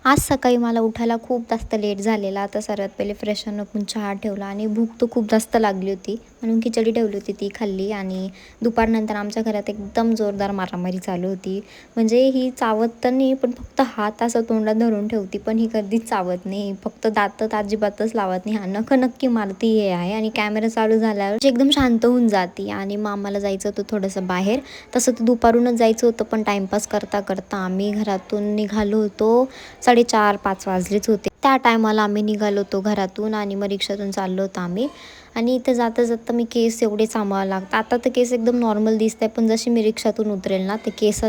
आज सकाळी मला उठायला खूप जास्त लेट झालेला. आता सर्वात पहिले फ्रेशन अप होऊन चहा ठेवला आणि भूक तर खूप जास्त लागली होती म्हणून खिचडी ठेवली होती ती खाल्ली. आणि दुपारनंतर आमच्या घरात एकदम जोरदार मारामारी चालू होती. म्हणजे ही चावत तर नाही, पण फक्त हात असं तोंडात धरून ठेवती, पण ही कधीच चावत नाही. फक्त दात अजिबातच लावत नाही. हा नखं नक्की मारती हे आहे. आणि कॅमेरा चालू झाल्यावर एकदम शांत होऊन जाते. आणि मग आम्हाला जायचं होतं थोडंसं बाहेर. तसं तर दुपारूनच जायचं होतं, पण टाईमपास करता करता आम्ही घरातून निघालो होतो. 4:30-5 वाजलेच होते. त्या टायमाला आम्ही निघालो होतो घरातून आणि मग रिक्षातून चाललो होतो आम्ही. आणि इथे जाता जाता मी केस एवढे सांभाळावं लागतं. आता तर केस एकदम नॉर्मल दिसत आहे, पण जशी मी रिक्षातून उतरेल ना ते केस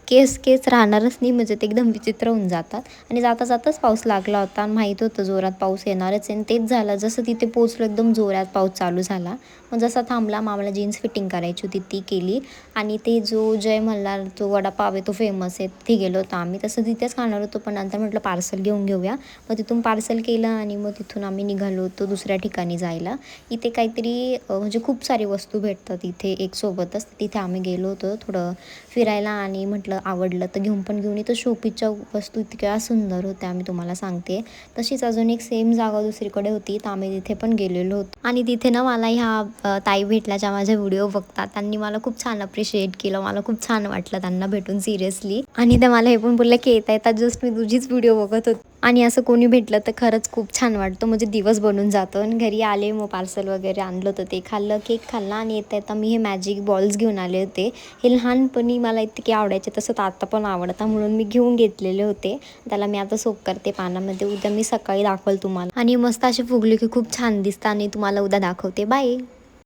केस केस राहणारच नाही. म्हणजे ते एकदम विचित्र होऊन जातात. आणि जाता जाताच पाऊस लागला होता. माहीत होतं जोरात पाऊस येणारच आहे. आणि तेच झालं. जसं तिथे पोचलो एकदम जोरात पाऊस चालू झाला. मग जसा थांबला मग आम्हाला जीन्स फिटिंग करायची होती ती केली. आणि ते जो जय मल्हार जो वडापाव आहे तो फेमस आहे, तिथे गेलो होतो आम्ही. तसं तिथेच खाणार होतो, पण नंतर म्हटलं पार्सल घेऊन घेऊया. मग तिथून पार्सल केलं आणि मग तिथून आम्ही निघालो होतो दुसऱ्या ठिकाणी जायला. इथे काहीतरी म्हणजे खूप सारी वस्तू भेटतात इथे एक सोबतच. तिथे आम्ही गेलो होतो थोडं फिरायला आणि म्हटलं आवडलं तर घेऊन इथं शोपीसच्या वस्तू इतक्या सुंदर होत्या मी तुम्हाला सांगते. तशीच अजून एक सेम जागा दुसरीकडे होती, तर आम्ही तिथे पण गेलेलो होतो. आणि तिथे ना मला ह्या ताई भेटल्या ज्या माझे व्हिडिओ बघतात. त्यांनी मला खूप छान अप्रिशिएट केलं. मला खूप छान वाटलं त्यांना भेटून सिरियसली. आणि त्या मला हे पण बोलल्या की येता येता जस्ट मी तुझीच व्हिडिओ बघत होते. आणि असं कोणी भेटलं तर खरंच खूप छान वाटतं. म्हणजे दिवस बनून जातो. आणि घरी आले मग पार्सल वगैरे आणलं होतं ते खाल्लं, केक खाल्ला. आणि येता येता मी हे मॅजिक बॉल्स घेऊन आले होते. हे लहानपणी मला इतके आवडायचे, तसं तर आता पण आवडतं म्हणून मी घेऊन घेतलेले होते. त्याला मी आता सोप करते पाण्यामध्ये. उद्या मी सकाळी दाखवल तुम्हाला. आणि मस्त असे फुगले की खूप छान दिसतं. आणि तुम्हाला उद्या दाखवते. बाय.